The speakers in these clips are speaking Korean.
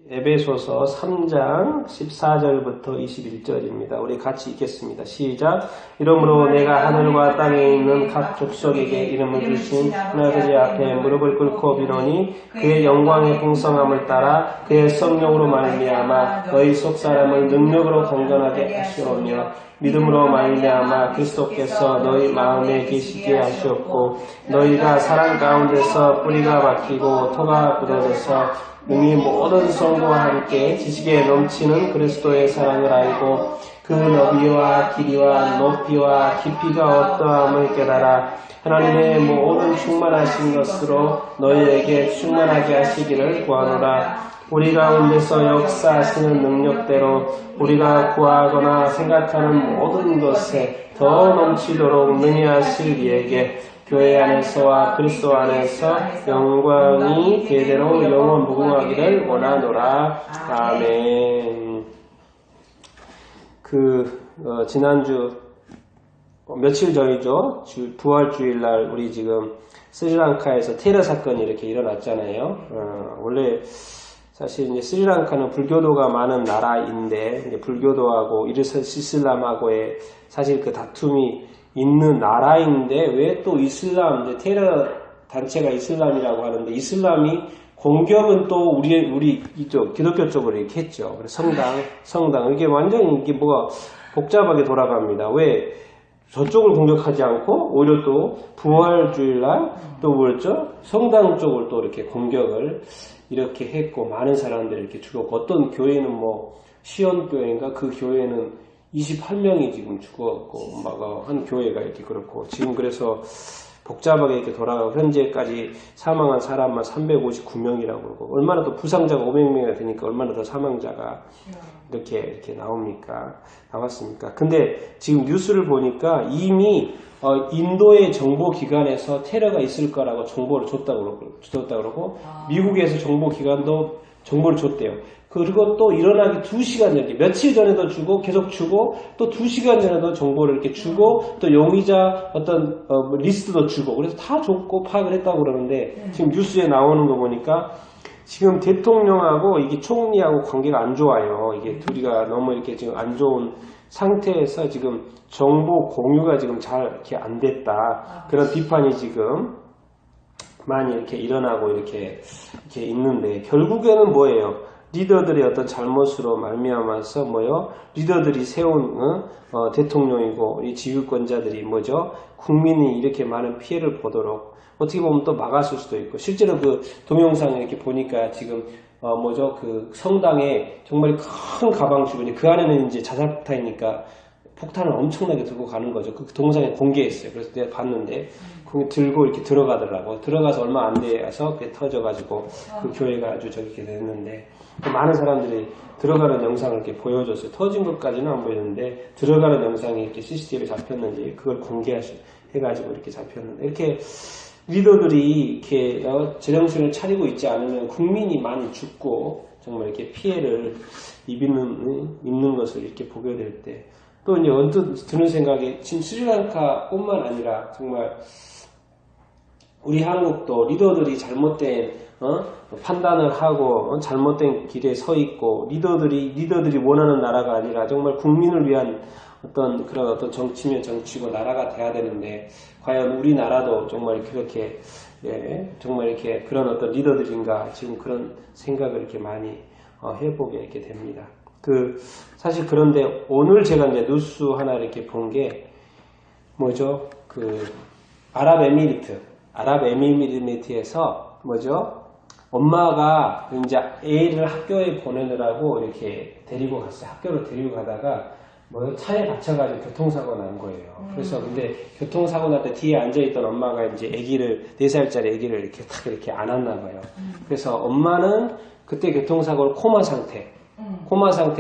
에베소서 3장 14절부터 21절입니다. 우리 같이 읽겠습니다. 시작. 이러므로 내가 하늘과 땅에 있는 각 족속에게 이름을 주신 하나님 앞에 무릎을 꿇고 비노니 그의 영광의 풍성함을 따라 그의 성령으로 말미암아 너희 속 사람을 능력으로 강건하게 하시오며 믿음으로 말미암아 그리스도께서 너희 마음에 계시게 하시옵고 너희가 사랑 가운데서 뿌리가 박히고 토가 굳어져서 능히 모든 성도와 함께 지식에 넘치는 그리스도의 사랑을 알고 그 너비와 길이와 높이와 깊이가 어떠함을 깨달아 하나님의 모든 충만하신 것으로 너희에게 충만하게 하시기를 구하노라. 우리 가운데서 역사하시는 능력대로 우리가 구하거나 생각하는 모든 것에 더 넘치도록 능히 하실 이에게 교회 안에서와 그리스도 안에서 영광이 대대로 영원 무궁하기를 원하노라. 아멘. 지난주 며칠 전이죠. 부활주일날 우리 지금 스리랑카에서 테러 사건이 이렇게 일어났잖아요. 원래 사실 이제 스리랑카는 불교도가 많은 나라인데 이제 불교도하고 이슬람하고의 사실 그 다툼이 있는 나라인데 왜 또 이슬람 테러 단체가 이슬람이라고 하는데 이슬람이 공격은 또 우리 이쪽 기독교 쪽으로 이렇게 했죠. 성당 이게 완전히 이게 뭐가 복잡하게 돌아갑니다. 왜 저쪽을 공격하지 않고 오히려 또 부활주일날 또 뭐였죠? 성당 쪽을 또 이렇게 공격을 이렇게 했고 많은 사람들이 이렇게 죽었고 어떤 교회는 뭐 시온교회인가 그 교회는 28명이 지금 죽었고 막 한 교회가 이렇게 그렇고 지금 그래서 복잡하게 이렇게 돌아가고 현재까지 사망한 사람만 359명이라고 그러고 얼마나 더 부상자가 500명이 되니까 얼마나 더 사망자가 이렇게 나왔습니까? 근데 지금 뉴스를 보니까 이미 인도의 정보기관에서 테러가 있을 거라고 정보를 줬다고 그러고 미국에서 정보기관도 정보를 줬대요. 그리고 또 일어나기 2시간 전에 며칠 전에도 주고 계속 주고 또 2시간 전에도 정보를 이렇게 주고 또 용의자 어떤 리스트도 주고 그래서 다 줬고 파악을 했다고 그러는데 지금 뉴스에 나오는 거 보니까 지금 대통령하고 이게 총리하고 관계가 안 좋아요. 이게 둘이가 너무 이렇게 지금 안 좋은 상태에서 지금 정보 공유가 지금 잘 이렇게 안 됐다. 그런 비판이 지금 많이 이렇게 일어나고 이렇게 있는데 결국에는 뭐예요? 리더들의 어떤 잘못으로 말미암아서 리더들이 세운 대통령이고 이 지휘권자들이 국민이 이렇게 많은 피해를 보도록 어떻게 보면 또 막았을 수도 있고 실제로 그 동영상을 이렇게 보니까 지금 그 성당에 정말 큰 가방 주변에 그 안에는 이제 자살폭탄이니까 폭탄을 엄청나게 들고 가는 거죠. 그 동영상에 공개했어요. 그래서 내가 봤는데 들고 이렇게 들어가더라고. 들어가서 얼마 안 돼서 그게 터져가지고 그 교회가 아주 저렇게 됐는데 많은 사람들이 들어가는 영상을 이렇게 보여줬어요. 터진 것까지는 안 보였는데 들어가는 영상이 이렇게 CCTV에 잡혔는지 그걸 공개해가지고 이렇게 잡혔는데 이렇게 리더들이 이렇게 제정신을 차리고 있지 않으면 국민이 많이 죽고 정말 이렇게 피해를 입는 것을 이렇게 보게 될 때 또 이제 언뜻 드는 생각이 지금 스리랑카뿐만 아니라 정말 우리 한국도 리더들이 잘못된 판단을 하고 잘못된 길에 서 있고 리더들이 원하는 나라가 아니라 정말 국민을 위한 그런 어떤 정치면 정치고 나라가 돼야 되는데 과연 우리나라도 정말 그렇게 정말 이렇게 그런 어떤 리더들인가 지금 그런 생각을 이렇게 많이 해보게 이렇게 됩니다. 사실 그런데 오늘 제가 이제 뉴스 하나 이렇게 본 게 아랍에미리트에서 엄마가 이제 애를 학교에 보내느라고 이렇게 데리고 갔어요. 학교로 데리고 가다가 차에 갇혀가지고 교통사고 난 거예요. 그래서 근데 교통사고 날 때 뒤에 앉아있던 엄마가 이제 4살짜리 애기를 이렇게 안았나 봐요. 그래서 엄마는 그때 교통사고로 코마 상태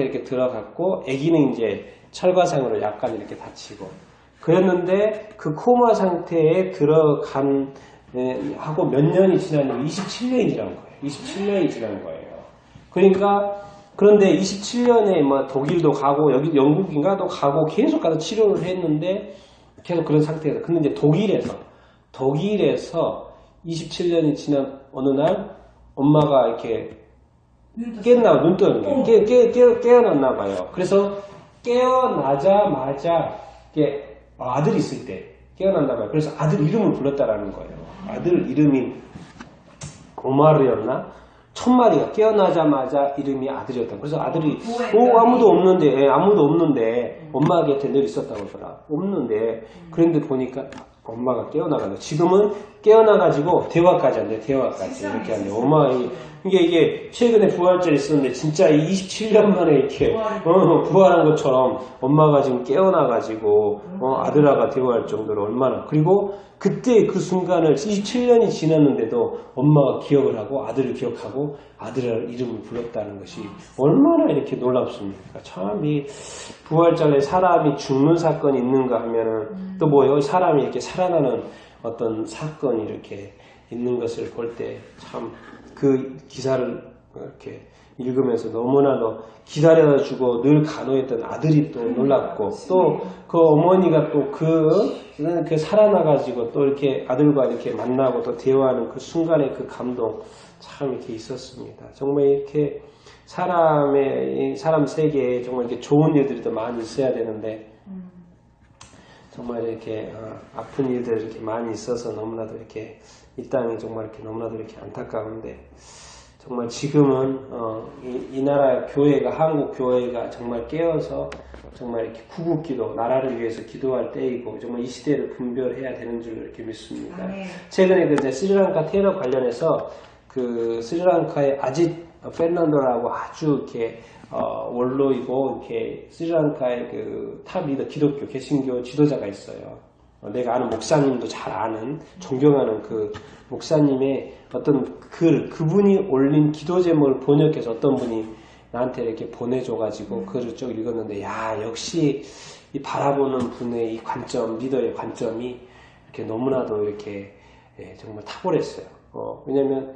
이렇게 들어갔고 애기는 이제 철과상으로 약간 이렇게 다치고 그랬는데 그 코마 상태에 들어간 하고 몇 년이 지났냐면 27년이 지난 거예요. 그러니까 그런데 27년에 독일도 가고 여기 영국인가도 가고 계속 가서 치료를 했는데 계속 그런 상태에서 근데 이제 독일에서 27년이 지난 어느 날 엄마가 이렇게 깼나 눈 뜨는 게 깨어났나 봐요. 그래서 깨어나자마자 아들이 있을 때 깨어났나 봐요. 그래서 아들 이름을 불렀다라는 거예요. 아들 이름이 오마르였나? 첫 마리가 깨어나자마자 이름이 아들이었다. 그래서 아들이 아무도 없는데 엄마 곁에 늘 있었다고 하더라. 없는데 그런데 보니까 엄마가 깨어나가지고 지금은 깨어나가지고 대화까지 한대. 대화까지 이렇게 한대. 엄마 이게 최근에 부활절이 있었는데 진짜 27년 만에 이렇게 부활한 것처럼 엄마가 지금 깨어나가지고 아들아가 대화할 정도로 얼마나 그리고 그때 그 순간을 27년이 지났는데도 엄마가 기억을 하고 아들을 기억하고 아들의 이름을 불렀다는 것이 얼마나 이렇게 놀랍습니까? 참 이 부활절에 사람이 죽는 사건이 있는가 하면은 또 뭐요? 사람이 이렇게 살아나는 어떤 사건이 이렇게 있는 것을 볼 때 참 그 기사를 이렇게 읽으면서 너무나도 기다려주고 늘 간호했던 아들이 또 놀랍고 또 그 어머니가 또 그 살아나가지고 또 이렇게 아들과 이렇게 만나고 또 대화하는 그 순간의 그 감동 참 이렇게 있었습니다. 정말 이렇게 사람 세계에 정말 이렇게 좋은 일들이 더 많이 있어야 되는데 정말 이렇게 아픈 일들이 이렇게 많이 있어서 너무나도 이렇게 이 땅이 정말 이렇게 너무나도 이렇게 안타까운데 정말 지금은 이 나라 교회가 한국 교회가 정말 깨어서 정말 이렇게 구국기도 나라를 위해서 기도할 때이고 정말 이 시대를 분별해야 되는 줄로 이렇게 믿습니다. 최근에 그 이제 스리랑카 테러 관련해서 그 스리랑카의 아짓 페르난도라고 아주 이렇게 원로이고 이렇게 스리랑카의 그 탑 리더 기독교 개신교 지도자가 있어요. 내가 아는 목사님도 잘 아는 존경하는 그 목사님의 어떤 그분이 올린 기도 제목을 번역해서 어떤 분이 나한테 이렇게 보내줘가지고 그걸 쭉 읽었는데 야 역시 이 바라보는 분의 이 관점 리더의 관점이 이렇게 너무나도 이렇게 정말 탁월했어요. 왜냐면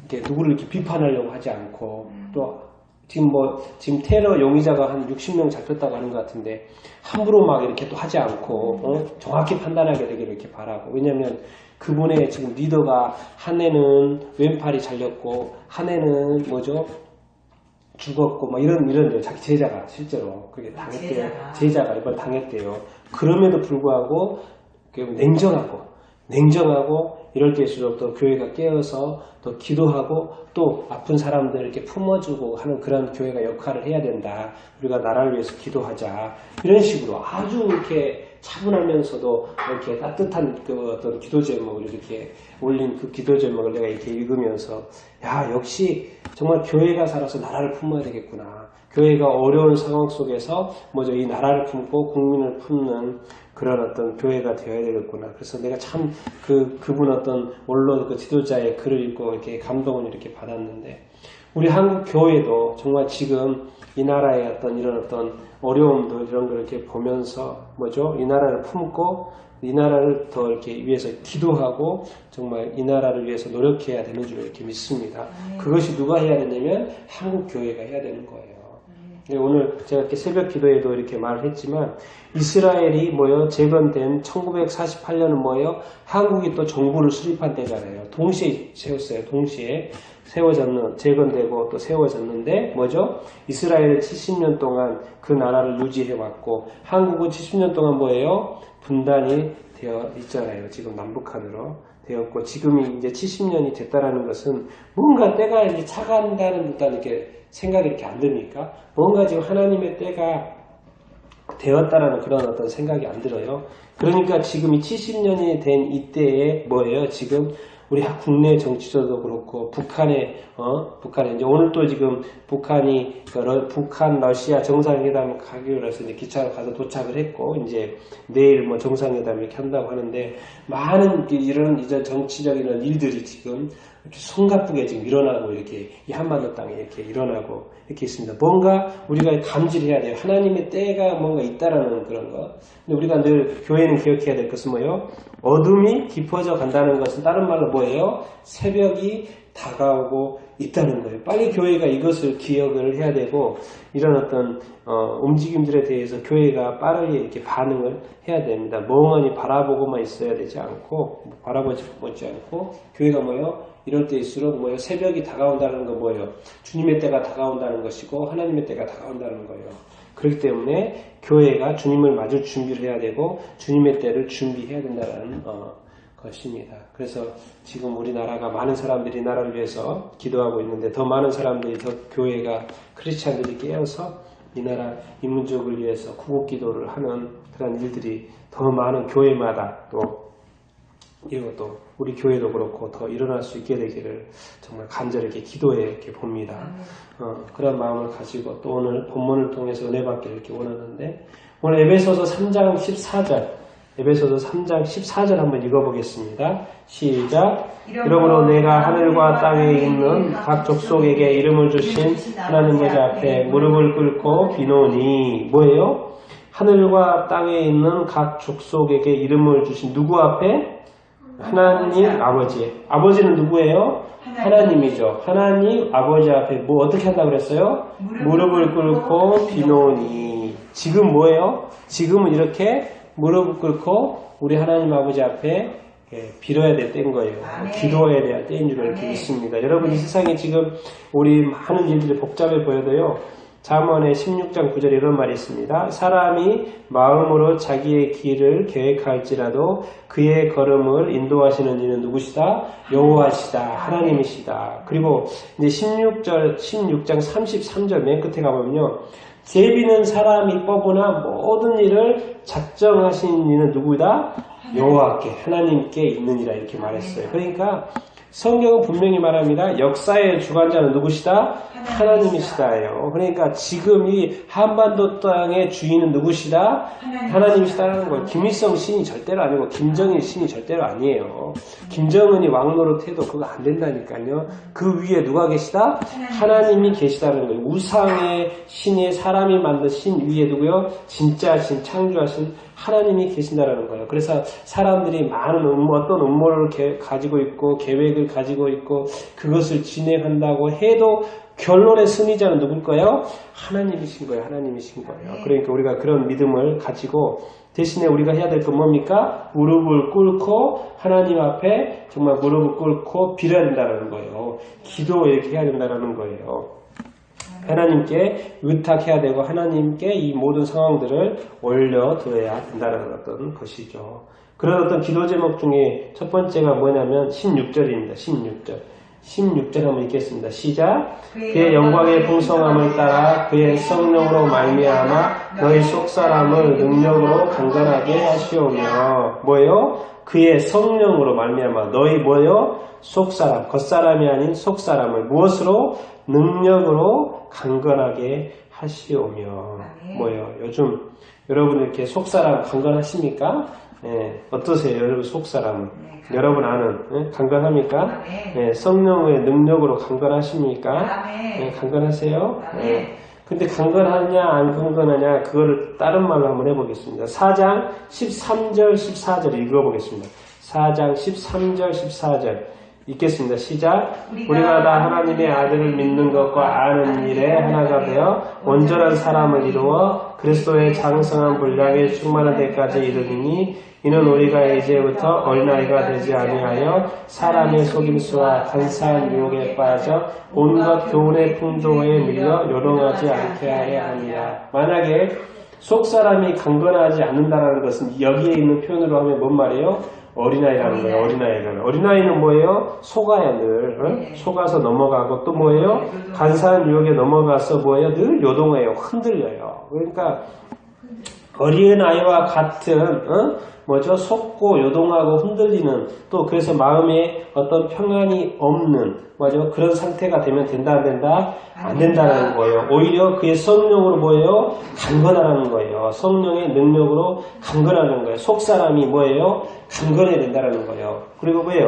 이렇게 누구를 이렇게 비판하려고 하지 않고 또 지금 테러 용의자가 한 60명 잡혔다고 하는 것 같은데 함부로 막 이렇게 또 하지 않고 정확히 판단하게 되기를 이렇게 바라고 왜냐면 그분의 지금 리더가 한 해는 왼팔이 잘렸고 한 해는 뭐죠 죽었고 막 이런 자기 제자가 실제로 그게 당했대요. 제자가 이번 당했대요. 그럼에도 불구하고 냉정하고 이럴 때일수록 또 교회가 깨어서 또 기도하고 또 아픈 사람들 이렇게 품어주고 하는 그런 교회가 역할을 해야 된다. 우리가 나라를 위해서 기도하자. 이런 식으로 아주 이렇게 차분하면서도 이렇게 따뜻한 그 어떤 기도 제목을 이렇게 올린 그 기도 제목을 내가 이렇게 읽으면서 야 역시 정말 교회가 살아서 나라를 품어야 되겠구나. 교회가 어려운 상황 속에서 먼저 이 나라를 품고 국민을 품는 그런 어떤 교회가 되어야 되겠구나. 그래서 내가 참 그분 어떤 원로 그 지도자의 글을 읽고 이렇게 감동을 이렇게 받았는데 우리 한국 교회도 정말 지금 이 나라의 어떤 이런 어떤 어려움들 이런 걸 이렇게 보면서 뭐죠? 이 나라를 품고 이 나라를 더 이렇게 위해서 기도하고 정말 이 나라를 위해서 노력해야 되는 줄 이렇게 믿습니다. 그것이 누가 해야 되냐면 한국 교회가 해야 되는 거예요. 오늘 제가 이렇게 새벽 기도에도 이렇게 말을 했지만 이스라엘이 재건된 1948년은 한국이 또 정부를 수립한 때잖아요. 동시에 세웠어요. 동시에 재건되고 또 세워졌는데 이스라엘은 70년 동안 그 나라를 유지해왔고 한국은 70년 동안 분단이 되어 있잖아요. 지금 남북한으로 되었고 지금이 이제 70년이 됐다라는 것은 뭔가 때가 이제 차간다는 듯한 이렇게 생각이 이렇게 안 듭니까? 뭔가 지금 하나님의 때가 되었다라는 그런 어떤 생각이 안 들어요. 그러니까 지금 이 70년이 된 이때에 지금 우리 국내 정치적도 그렇고 북한에 이제 오늘 또 지금 북한이 북한 러시아 정상회담 가기로 해서 이제 기차로 가서 도착을 했고 이제 내일 정상회담 이렇게 한다고 하는데 많은 이런 이제 정치적인 일들이 지금 이렇게 숨가쁘게 지금 일어나고 이렇게 이 한반도 땅에 이렇게 일어나고 이렇게 있습니다. 뭔가 우리가 감지해야 돼요. 하나님의 때가 뭔가 있다라는 그런 거. 근데 우리가 늘 교회는 기억해야 될 것은 어둠이 깊어져 간다는 것은 다른 말로 새벽이 다가오고 있다는 거예요. 빨리 교회가 이것을 기억을 해야 되고 이런 어떤 움직임들에 대해서 교회가 빠르게 이렇게 반응을 해야 됩니다. 멍하니 바라보고만 있어야 되지 않고 바라보지 않고 교회가 이럴 때일수록 뭐예요? 새벽이 다가온다는 거 뭐예요? 주님의 때가 다가온다는 것이고 하나님의 때가 다가온다는 거예요. 그렇기 때문에 교회가 주님을 맞을 준비를 해야 되고 주님의 때를 준비해야 된다는 것입니다. 그래서 지금 우리나라가 많은 사람들이 나라를 위해서 기도하고 있는데 더 많은 사람들이 더 교회가 크리스찬들이 깨어서 이 나라 인문족을 위해서 구국기도를 하는 그런 일들이 더 많은 교회마다 또 이것도 우리 교회도 그렇고 더 일어날 수 있게 되기를 정말 간절히 이렇게 기도해 이렇게 봅니다. 그런 마음을 가지고 또 오늘 본문을 통해서 은혜 받기를 이렇게 원하는데 오늘 에베소서 3장 14절 에베소서 3장 14절 한번 읽어보겠습니다. 시작. 이러므로 내가 하늘과 땅에 있는 각 족속에게 이름을 주신 하나님 보좌 앞에 무릎을 꿇고 비노니 뭐예요? 하늘과 땅에 있는 각 족속에게 이름을 주신 누구 앞에? 하나님 아버지. 아버지는 누구예요? 하나님이죠. 하나님 아버지 앞에 뭐 어떻게 한다고 그랬어요? 무릎을 꿇고 비노니. 지금 뭐예요? 지금은 이렇게 무릎을 꿇고 우리 하나님 아버지 앞에 빌어야 될 때인 거예요. 기도해야 될 때인 줄 이렇게 믿습니다. 여러분 이 세상에 지금 우리 하는 일들이 복잡해 보여도요. 잠언의 16장 9절에 이런 말이 있습니다. 사람이 마음으로 자기의 길을 계획할지라도 그의 걸음을 인도하시는 이는 누구시다? 여호와시다. 하나님이시다. 그리고 이제 16장 33절 맨 끝에 가보면요. 제비는 사람이 뻐구나 모든 일을 작정하신 이는 누구다? 여호와께 하나님께 있느니라 이렇게 말했어요. 그러니까 성경은 분명히 말합니다. 역사의 주관자는 누구시다? 하나님이시다예요. 그러니까 지금 이 한반도 땅의 주인은 누구시다? 하나님이시다라는 거예요. 김일성 신이 절대로 아니고 김정일 신이 절대로 아니에요. 김정은이 왕노릇해도 그거 안 된다니까요. 그 위에 누가 계시다? 하나님이 계시다는 거예요. 우상의 신의 사람이 만든 신 위에 누구요? 진짜 신, 창조하신 하나님이 계신다라는 거예요. 그래서 사람들이 많은 어떤 음모를 가지고 있고 계획을 가지고 있고 그것을 진행한다고 해도 결론의 승리자는 누굴까요? 하나님이신 거예요. 하나님이신 거예요. 그러니까 우리가 그런 믿음을 가지고 대신에 우리가 해야 될 건 뭡니까? 무릎을 꿇고 하나님 앞에 정말 무릎을 꿇고 빌어야 된다는 거예요. 기도 이렇게 해야 된다는 거예요. 하나님께 의탁해야 되고 하나님께 이 모든 상황들을 올려드려야 된다는 어떤 것이죠. 그런 어떤 기도 제목 중에 첫 번째가 뭐냐면 16절입니다. 16절 한번 읽겠습니다. 시작. 그의 영광의 풍성함을 따라 그의 성령으로 말미암아 너희 속사람을 능력으로 강건하게 하시오며 뭐예요? 그의 성령으로 말미암아 너희 뭐예요? 속사람, 겉사람이 아닌 속사람을 무엇으로? 능력으로 강건하게 하시오며 뭐예요? 요즘 여러분 이렇게 속사람 강건하십니까? 어떠세요? 여러분 속사람은? 여러분 아는 강건합니까? 성령의 능력으로 강건하십니까? 강건하세요? 근데 강건하냐 안 강건하냐 그거를 다른 말로 한번 해보겠습니다. 4장 13절 14절 읽어보겠습니다. 4장 13절 14절 읽겠습니다. 시작. 우리가 다 하나님의 아들을 믿는 것과 아는 일에 하나가 되어 온전한 사람을 이루어 그리스도의 장성한 분량에 충만한 데까지 이르리니 이는 우리가 이제부터 어린아이가 되지 아니하여 사람의 속임수와 간사한 유혹에 빠져 온갖 교훈의 풍조에 밀려 요동하지 않게 하려 함이라. 만약에 속사람이 강건하지 않는다는 것은 여기에 있는 표현으로 하면 뭔 말이에요? 어린아이라는 거예요. 어린아이는 뭐예요? 속아요 늘. 속아서 넘어가고 또 뭐예요? 간사한 유혹에 넘어가서 뭐예요? 늘 요동해요. 흔들려요. 그러니까 어린아이와 같은 뭐죠? 속고 요동하고 흔들리는 또 그래서 마음에 어떤 평안이 없는 맞죠? 그런 상태가 되면 된다 안 된다? 안 된다는 거예요. 오히려 그의 성령으로 뭐예요? 강건하는 거예요. 성령의 능력으로 강건하는 거예요. 속사람이 뭐예요? 강건해야 된다는 거예요. 그리고 뭐예요?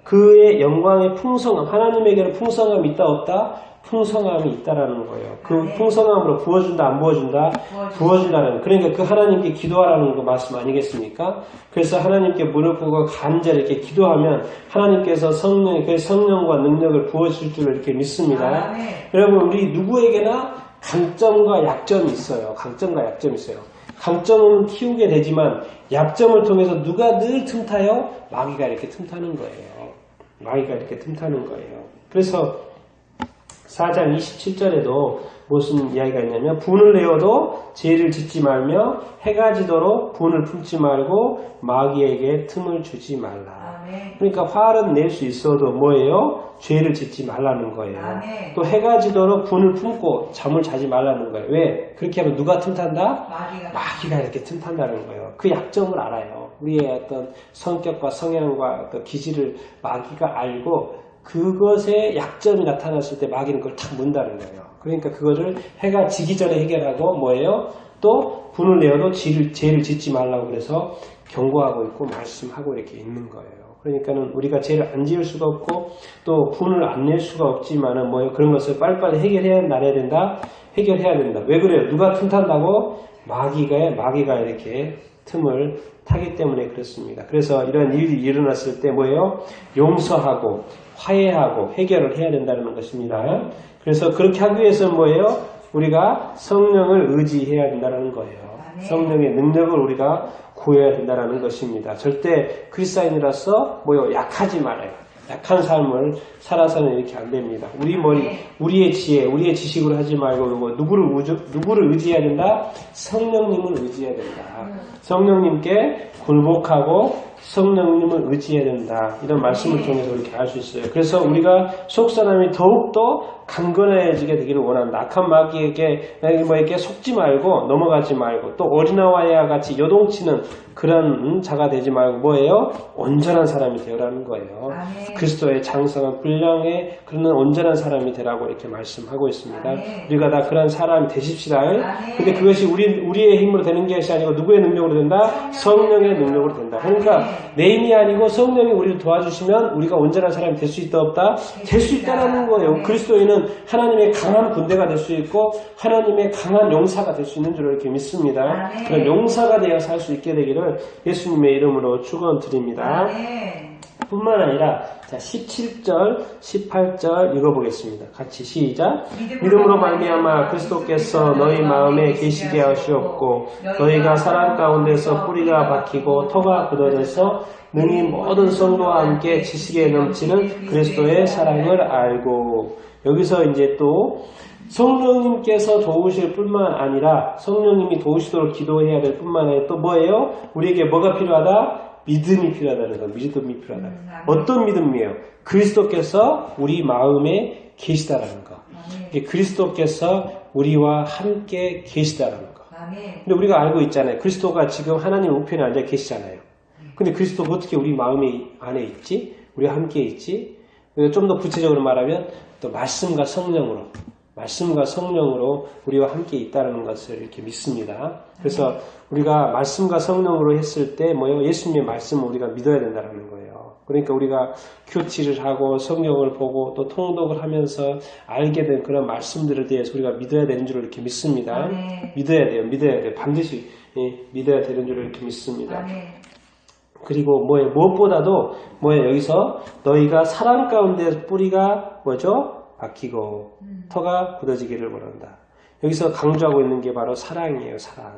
그의 영광의 풍성함, 하나님에게는 풍성함이 있다 없다? 풍성함이 있다라는 거예요. 그 풍성함으로 부어준다 안 부어준다? 부어준다는 그러니까 그 하나님께 기도하라는 거 말씀 아니겠습니까? 그래서 하나님께 무릎 꿇고 간절히 이렇게 기도하면 하나님께서 그 성령과 능력을 부어줄 줄 이렇게 믿습니다. 여러분 우리 누구에게나 강점과 약점이 있어요. 강점은 키우게 되지만 약점을 통해서 누가 늘 틈타요? 마귀가 이렇게 틈타는 거예요. 마귀가 이렇게 틈타는 거예요. 그래서 4장 27절에도 무슨 이야기가 있냐면 분을 내어도 죄를 짓지 말며 해가 지도록 분을 품지 말고 마귀에게 틈을 주지 말라. 그러니까 화를 낼 수 있어도 뭐예요? 죄를 짓지 말라는 거예요. 또 해가 지도록 분을 품고 잠을 자지 말라는 거예요. 왜? 그렇게 하면 누가 틈탄다? 마귀가 이렇게 틈탄다는 거예요. 그 약점을 알아요. 우리의 어떤 성격과 성향과 그 기질을 마귀가 알고 그것의 약점이 나타났을 때 마귀는 그걸 탁 문다는 거예요. 그러니까 그거를 해가 지기 전에 해결하고 뭐예요? 또 분을 내어도 죄를 짓지 말라고 그래서 경고하고 있고 말씀하고 이렇게 있는 거예요. 그러니까는 우리가 죄를 안 지을 수가 없고 또 분을 안 낼 수가 없지만은 뭐예요? 그런 것을 빨리빨리 해결해야 된다. 해결해야 된다. 왜 그래요? 누가 틈탄다고? 마귀가 이렇게 틈을 타기 때문에 그렇습니다. 그래서 이런 일이 일어났을 때 뭐예요? 용서하고 화해하고 해결을 해야 된다는 것입니다. 그래서 그렇게 하기 위해서는 뭐예요? 우리가 성령을 의지해야 된다는 거예요. 성령의 능력을 우리가 구해야 된다는 것입니다. 절대 그리스도인이라서 뭐요? 약하지 말아요. 약한 삶을 살아서는 이렇게 안 됩니다. 우리의 지혜, 우리의 지식으로 하지 말고 누구를 의지해야 된다? 성령님을 의지해야 된다. 성령님께 굴복하고 성령님을 의지해야 된다. 이런 말씀을 통해서 이렇게 알 수 있어요. 그래서 우리가 속사람이 더욱더 강건해지게 되기를 원한다. 악한 마귀에게 이렇게 속지 말고 넘어가지 말고 또 어린아이와 같이 요동치는 그런 자가 되지 말고 뭐예요? 온전한 사람이 되어라는 거예요. 그리스도의 장성한 분량의 그런 온전한 사람이 되라고 이렇게 말씀하고 있습니다. 우리가 다 그런 사람이 되십시다. 근데 그것이 우리의 힘으로 되는 것이 아니고 누구의 능력으로 된다? 성령의 능력으로 된다. 그러니까 내 힘이 아니고 성령이 우리를 도와주시면 우리가 온전한 사람이 될 수 있다 없다? 될 수 있다라는 거예요. 그리스도인은 하나님의 강한 군대가 될 수 있고 하나님의 강한 용사가 될 수 있는 줄 이렇게 믿습니다. 그런 용사가 되어 살 수 있게 되기를 예수님의 이름으로 축원드립니다. 뿐만 아니라 자 17절, 18절 읽어보겠습니다. 같이 시작. 믿음으로 말미암아 그리스도께서 너희 마음에 계시게 하시옵고 너희가 사랑 가운데서 뿌리가 박히고 터가 굳어져서 능히 모든 성도와 함께 지식에 넘치는 그리스도의 사랑을 알고 여기서 이제 또 성령님께서 도우실 뿐만 아니라 성령님이 도우시도록 기도해야 될 뿐만 아니라 또 뭐예요? 우리에게 뭐가 필요하다? 믿음이 필요하다는 거. 믿음이 필요하다. 어떤 믿음이에요? 그리스도께서 우리 마음에 계시다라는 거. 그리스도께서 우리와 함께 계시다라는 거. 근데 우리가 알고 있잖아요. 그리스도가 지금 하나님 우편에 앉아 계시잖아요. 근데 그리스도가 어떻게 우리 마음에 안에 있지? 우리와 함께 있지? 좀 더 구체적으로 말하면 또 말씀과 성령으로 우리와 함께 있다는 것을 이렇게 믿습니다. 그래서 우리가 말씀과 성령으로 했을 때 뭐예요? 예수님의 말씀을 우리가 믿어야 된다는 거예요. 그러니까 우리가 교치를 하고 성경을 보고 또 통독을 하면서 알게 된 그런 말씀들에 대해서 우리가 믿어야 되는 줄 이렇게 믿습니다. 믿어야 돼요. 반드시 믿어야 되는 줄 이렇게 믿습니다. 그리고 무엇보다도 여기서 너희가 사랑 가운데 뿌리가 뭐죠? 박히고 터가 굳어지기를 원한다. 여기서 강조하고 있는 게 바로 사랑이에요. 사랑.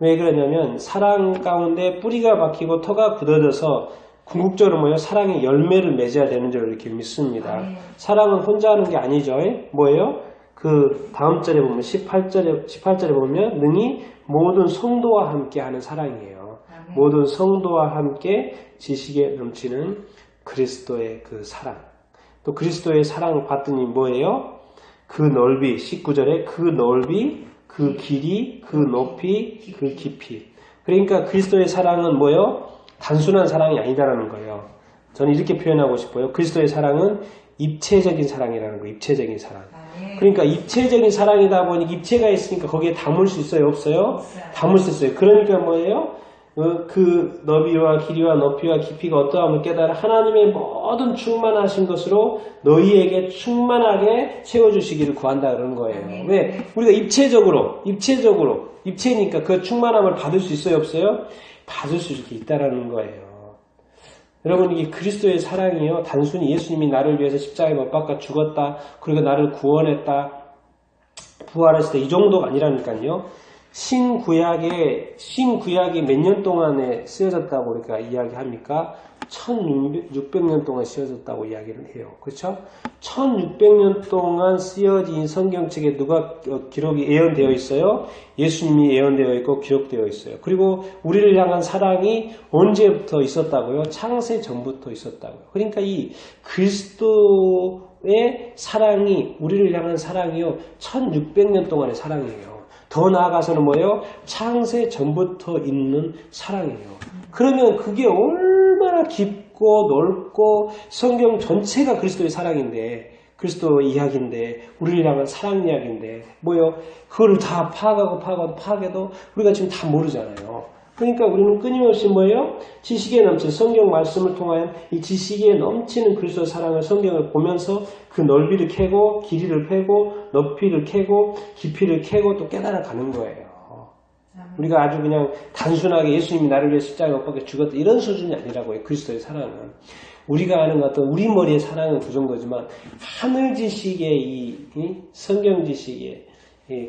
왜 그러냐면 사랑 가운데 뿌리가 박히고 터가 굳어져서 궁극적으로 뭐예요? 사랑의 열매를 맺어야 되는 줄 이렇게 믿습니다. 사랑은 혼자 하는 게 아니죠. 뭐예요? 그 다음 절에 보면 18절에 보면 능히 모든 성도와 함께 하는 사랑이에요. 모든 성도와 함께 지식에 넘치는 그리스도의 그 사랑. 또 그리스도의 사랑을 봤더니 뭐예요? 그 넓이, 19절에 그 넓이, 그 길이, 그 높이, 그 깊이. 그러니까 그리스도의 사랑은 뭐예요? 단순한 사랑이 아니다라는 거예요. 저는 이렇게 표현하고 싶어요. 그리스도의 사랑은 입체적인 사랑이라는 거예요. 입체적인 사랑. 그러니까 입체적인 사랑이다 보니 입체가 있으니까 거기에 담을 수 있어요? 없어요? 담을 수 있어요. 그러니까 뭐예요? 그 너비와 길이와 높이와 깊이가 어떠함을 깨달아 하나님의 모든 충만하신 것으로 너희에게 충만하게 채워주시기를 구한다 그러는 거예요. 왜? 우리가 입체니까 그 충만함을 받을 수 있어요? 없어요? 받을 수 있다라는 거예요. 여러분 이게 그리스도의 사랑이요. 단순히 예수님이 나를 위해서 십자가에 못 박아 죽었다. 그리고 나를 구원했다. 부활했을 때 이 정도가 아니라니까요. 신구약이 몇 년 동안에 쓰여졌다고 우리가 이야기합니까? 1600년 동안 쓰여졌다고 이야기를 해요. 그렇죠? 1600년 동안 쓰여진 성경책에 누가 기록이 예언되어 있어요? 예수님이 예언되어 있고 기록되어 있어요. 그리고 우리를 향한 사랑이 언제부터 있었다고요? 창세 전부터 있었다고요. 그러니까 이 그리스도의 사랑이 우리를 향한 사랑이요 1600년 동안의 사랑이에요. 더 나아가서는 뭐예요? 창세 전부터 있는 사랑이에요. 그러면 그게 얼마나 깊고 넓고 성경 전체가 그리스도의 사랑인데 그리스도의 이야기인데 우리를 향한 사랑 이야기인데 뭐예요? 그거를 다 파악해도 우리가 지금 다 모르잖아요. 그러니까 우리는 끊임없이 뭐예요? 지식에 넘치는 성경 말씀을 통하여 이 지식에 넘치는 그리스도의 사랑을 성경을 보면서 그 넓이를 캐고 길이를 패고 높이를 캐고 깊이를 캐고 또 깨달아가는 거예요. 우리가 아주 그냥 단순하게 예수님이 나를 위해 십자가에 못 박혀 죽었다 이런 수준이 아니라고요. 그리스도의 사랑은. 우리가 아는 어떤 우리 머리의 사랑은 그 정도지만 하늘 지식의 이 성경 지식의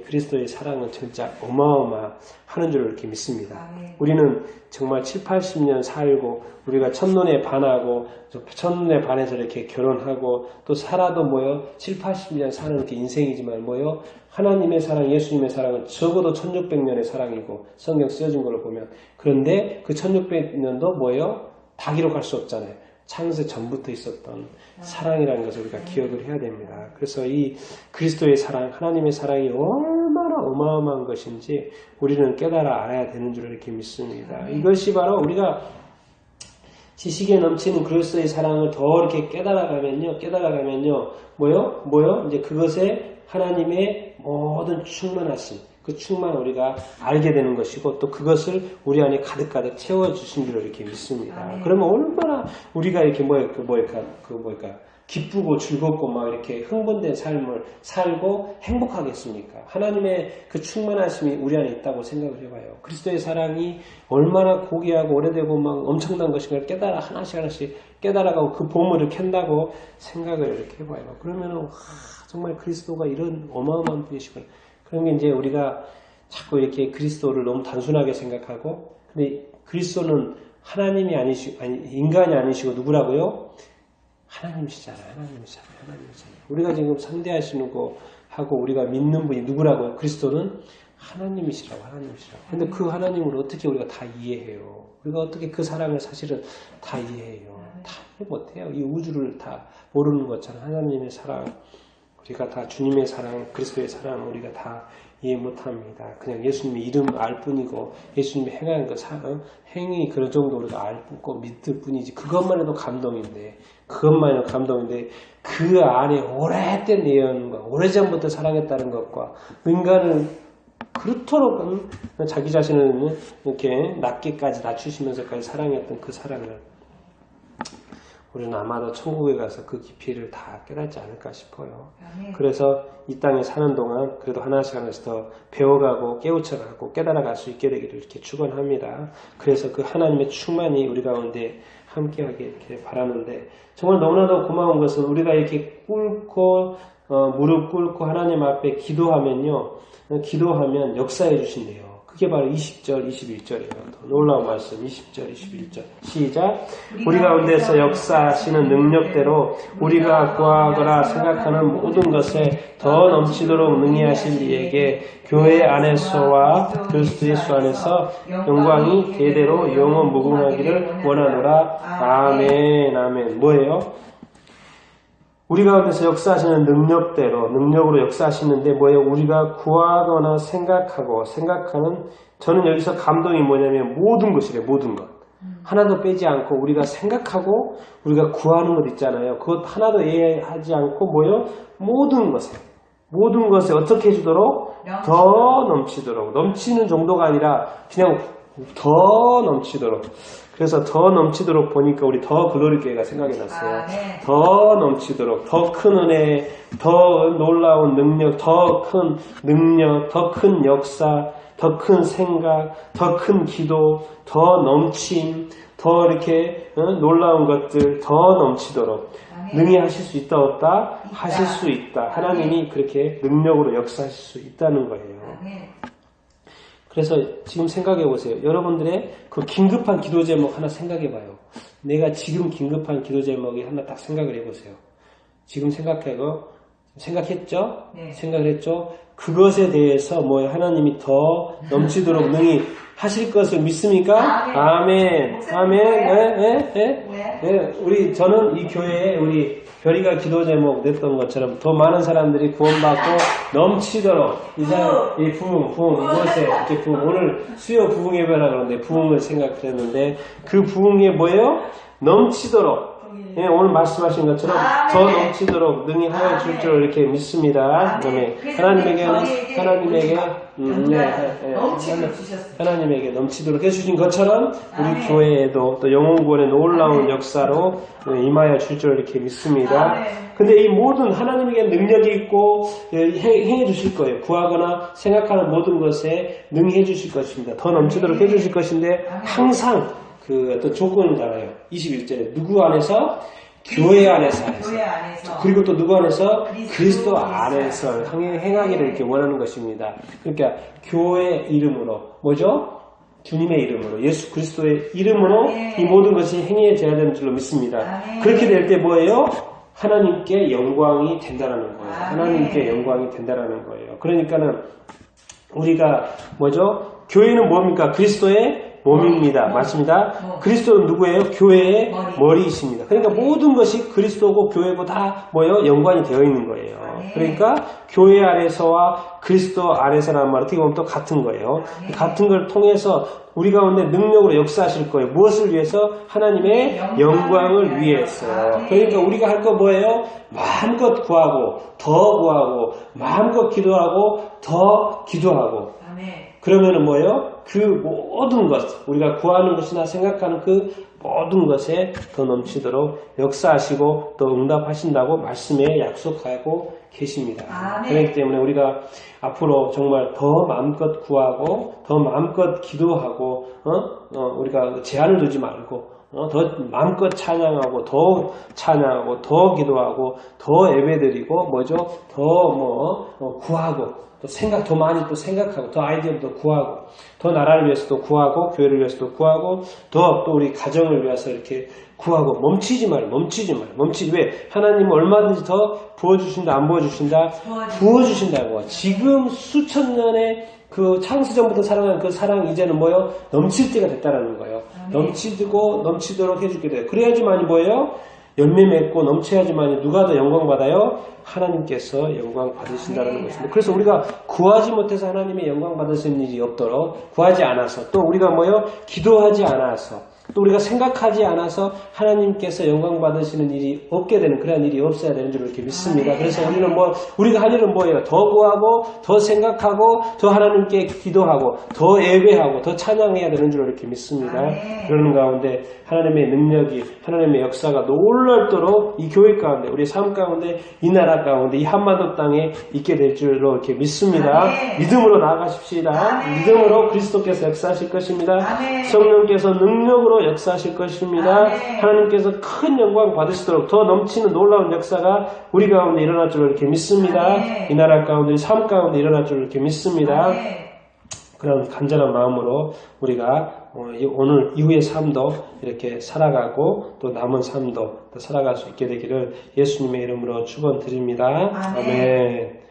그리스도의 사랑은 진짜 어마어마하는 줄 이렇게 믿습니다. 우리는 정말 7, 80년 살고 우리가 첫눈에 반하고 첫눈에 반해서 이렇게 결혼하고 또 살아도 뭐요? 7, 80년 사는 이렇게 인생이지만 뭐요? 하나님의 사랑, 예수님의 사랑은 적어도 1600년의 사랑이고 성경 쓰여진 걸로 보면 그런데 그 1600년도 뭐예요? 다 기록할 수 없잖아요. 창세 전부터 있었던 사랑이라는 것을 우리가 기억을 해야 됩니다. 그래서 이 그리스도의 사랑, 하나님의 사랑이 얼마나 어마어마한 것인지 우리는 깨달아 알아야 되는 줄 이렇게 믿습니다. 이것이 바로 우리가 지식에 넘치는 그리스도의 사랑을 더 이렇게 깨달아가면요, 뭐요? 이제 그것에 하나님의 모든 충만하심, 그 충만을 우리가 알게 되는 것이고 또 그것을 우리 안에 가득가득 채워주신 줄 이렇게 믿습니다. 그러면 얼마나 우리가 이렇게 기쁘고 즐겁고 막 이렇게 흥분된 삶을 살고 행복하겠습니까? 하나님의 그 충만하심이 우리 안에 있다고 생각을 해봐요. 그리스도의 사랑이 얼마나 고귀하고 오래되고 막 엄청난 것인가를 깨달아 하나씩 깨달아가고 그 보물을 캔다고 생각을 이렇게 해봐요. 그러면은 정말 그리스도가 이런 어마어마한 분이시구나. 그런 게 이제 우리가 자꾸 이렇게 그리스도를 너무 단순하게 생각하고 근데 그리스도는 하나님이 인간이 아니시고 누구라고요? 하나님이시잖아요. 우리가 지금 상대하시는 거 하고 우리가 믿는 분이 누구라고요? 그리스도는 하나님이시라고. 근데 그 하나님을 어떻게 우리가 다 이해해요? 우리가 어떻게 그 사랑을 사실은 다 이해해요? 다 이해 못해요. 이 우주를 다 모르는 것처럼 하나님의 사랑, 우리가 다 주님의 사랑, 그리스도의 사랑 우리가 다 이해 못합니다. 그냥 예수님의 이름 알 뿐이고 예수님이 행한 그 행위 그런 정도 우리가 알 뿐고 믿을 뿐이지 그것만 해도 감동인데 그 안에 오래된 예언과 오래전부터 사랑했다는 것과 인간을 그렇도록 자기 자신을 이렇게 낮게까지 낮추시면서까지 사랑했던 그 사랑을 우리는 아마도 천국에 가서 그 깊이를 다 깨닫지 않을까 싶어요. 그래서 이 땅에 사는 동안 그래도 하나씩 더 배워가고 깨우쳐가고 깨달아갈 수 있게 되기를 이렇게 축원합니다. 그래서 그 하나님의 충만이 우리 가운데 함께하게 이렇게 바라는데 정말 너무나도 고마운 것은 우리가 이렇게 무릎 꿇고 하나님 앞에 기도하면 역사해 주신대요. 그게 바로 20절, 21절이에요. 더 놀라운 말씀 20절, 21절 시작. 우리 가운데서 역사하시는 능력대로 우리가 구하거나 생각하는 모든 것에 더 넘치도록 능히 하실 이에게 교회 안에서와 그리스도 예수 안에서 영광이 대대로 영원 무궁하기를 원하노라. 아멘. 뭐예요? 우리 가운데서 역사하시는 능력으로 역사하시는데 뭐예요? 우리가 구하거나 생각하는 저는 여기서 감동이 뭐냐면 모든 것이래요. 모든 것. 하나도 빼지 않고 우리가 생각하고 우리가 구하는 것 있잖아요. 그것 하나도 예하지 않고 뭐예요? 모든 것에 어떻게 해주도록? 더 넘치도록. 넘치는 정도가 아니라 그냥 더 넘치도록. 그래서 더 넘치도록 보니까 우리 더 글로리 교회가 생각이 났어요. 더 넘치도록, 더 큰 은혜, 더 놀라운 능력, 더 큰 역사, 더 큰 생각, 더 큰 기도, 더 넘침, 더 이렇게 놀라운 것들 더 넘치도록 능히 하실 수 있다 없다? 하실 수 있다. 하나님이 그렇게 능력으로 역사하실 수 있다는 거예요. 그래서 지금 생각해 보세요. 여러분들의 그 긴급한 기도 제목 하나 생각해 봐요. 내가 지금 긴급한 기도 제목이 하나 딱 생각을 해보세요. 지금 생각했죠? 네. 생각을 했죠? 그것에 대해서 뭐 하나님이 더 넘치도록 능히 하실 것을 믿습니까? 아멘. 아멘. 저는 이 교회에 우리 별이가 기도 제목 냈던 것처럼 더 많은 사람들이 구원받고 넘치도록 이 부흥 이것에 이렇게 오늘 수요 부흥 예배라 그러는데 부흥을 생각했는데 그 부흥이 뭐예요? 넘치도록. 예, 오늘 말씀하신 것처럼 더 넘치도록 능히 하여 줄 줄 이렇게 믿습니다. 하나님에게 넘치도록 해주신 것처럼 우리 교회에도 또 영혼구원의 놀라운 역사로 임하여 줄 줄 이렇게 믿습니다. 근데 이 모든 하나님에게 능력이 있고 행해 주실 거예요. 구하거나 생각하는 모든 것에 능히 해주실 것입니다. 더 넘치도록 해주실 것인데 항상 그 어떤 조건이잖아요. 21절에 누구 안에서? 교회 안에서. 그리고 또 누구 안에서? 그리스도 안에서 행하기를 이렇게 원하는 것입니다. 그러니까 교회 이름으로 뭐죠? 주님의 이름으로 예수 그리스도의 이름으로 이 모든 것이 행해져야 되는 줄로 믿습니다. 그렇게 될 때 뭐예요? 하나님께 영광이 된다라는 거예요. 하나님께 영광이 된다라는 거예요. 그러니까는 우리가 뭐죠? 교회는 뭡니까? 그리스도의 몸입니다. 맞습니다. 그리스도는 누구예요? 교회의 머리이십니다. 그러니까 모든 것이 그리스도고 교회고 다 뭐예요? 연관이 되어 있는 거예요. 그러니까 교회 안에서와 그리스도 안에서라는 말 어떻게 보면 또 같은 거예요. 같은 걸 통해서 우리 가운데 능력으로 역사하실 거예요. 무엇을 위해서? 하나님의 영광을 위해서. 그러니까 우리가 할 거 뭐예요? 마음껏 구하고 더 구하고 마음껏 기도하고 더 기도하고. 그러면은 뭐예요? 그 모든 것, 우리가 구하는 것이나 생각하는 그 모든 것에 더 넘치도록 역사하시고 또 응답하신다고 말씀에 약속하고 계십니다. 그렇기 때문에 우리가 앞으로 정말 더 마음껏 구하고 더 마음껏 기도하고 우리가 제한을 두지 말고 더 마음껏 찬양하고 더 기도하고 더 예배드리고 뭐죠? 더 구하고 더 많이 또 생각하고 더 아이디어도 구하고 더 나라를 위해서도 구하고 교회를 위해서도 구하고 더 또 우리 가정을 위해서 이렇게 구하고 멈추지 왜? 하나님은 얼마든지 더 부어주신다 안 부어주신다? 부어주신다고. 지금 수천 년의 그 창세전부터 사랑한 그 사랑 이제는 뭐예요? 넘칠 때가 됐다라는 거예요. 넘치도록 해주게 돼요. 그래야지만이 뭐예요? 열매 맺고 넘쳐야지만 누가 더 영광 받아요? 하나님께서 영광 받으신다는 것입니다. 그래서 우리가 구하지 못해서 하나님의 영광 받으시는 일이 없도록 구하지 않아서 또 우리가 뭐예요? 기도하지 않아서 또 우리가 생각하지 않아서 하나님께서 영광 받으시는 일이 없게 되는 그런 일이 없어야 되는 줄 이렇게 믿습니다. 그래서 우리가 할 일은 뭐예요? 더 구하고 더 생각하고 더 하나님께 기도하고 더 예배하고 더 찬양해야 되는 줄 이렇게 믿습니다. 그러는 가운데 하나님의 능력이 하나님의 역사가 놀랍도록 이 교회 가운데 우리 삶 가운데 이 나라 가운데 이 한반도 땅에 있게 될 줄로 이렇게 믿습니다. 믿음으로 나아가십시다. 믿음으로 그리스도께서 역사하실 것입니다. 성령께서 능력으로 역사하실 것입니다. 하나님께서 큰 영광 받으시도록 더 넘치는 놀라운 역사가 우리 가운데 일어날 줄 이렇게 믿습니다. 이 나라 가운데 삶 가운데 일어날 줄 이렇게 믿습니다. 그런 간절한 마음으로 우리가 오늘 이후의 삶도 이렇게 살아가고 또 남은 삶도 살아갈 수 있게 되기를 예수님의 이름으로 축원드립니다. 아멘.